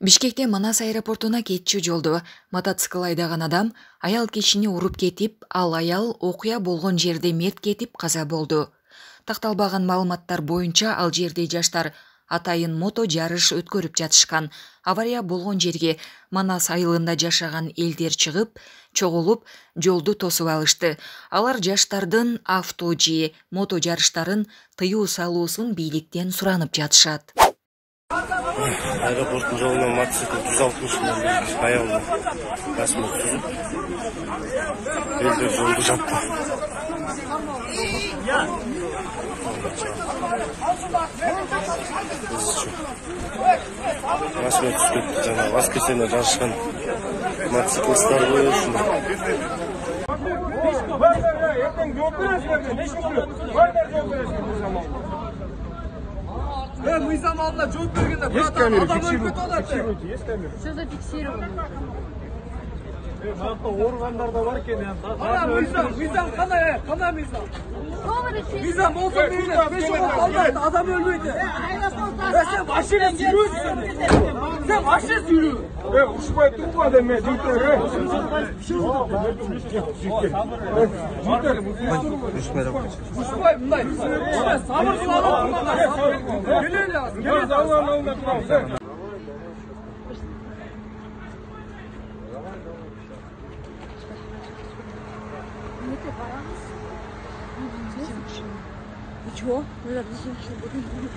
Бишкекте Манас аэропортуна кетчү жолдо мотоцикл айдаган адам аял кишини уруп кетип, ал аял окуя болгон жерде мерт кетип каза болду. Такталбаган маалыматтар боюнча ал жерде жаштар атайын мото жарыш өткөрүп жатышкан. Авария болгон жерге Манас айылында жашаган элдер чыгып, чогулуп, жолду тосуп алышты. Алар жаштардын авто же мото жарыштарын тыюу салуусун бийликтен суранып жатышат. Аэропорттун жолунан мотоцикл 160 миңден аялы расмет түзүп, элдер жолду жапты. Расмет түзүп, жана воскресенье жарышкан мотоциклисттер ушундай. Мыйзам алдында жооп бергенде Есть камера, фиксируйте, есть камера. Все зафиксировано. Органдарда бар екен. Мыйзам кандай мыйзам? Мыйзам болсо мейлі, 5 жыл қалдырды, адам өлмейді. Сен машина сүйрейсің. Сен машина сүйрей. Ушпай турма деме, жүйттер. Ушпай мындай. Сабыр кылып келе lazım. Ничего, надо ничего будет.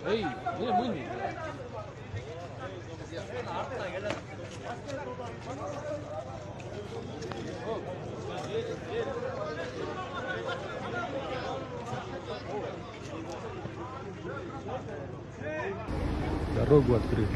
Ey, ne mıydı? Дорогу открыли.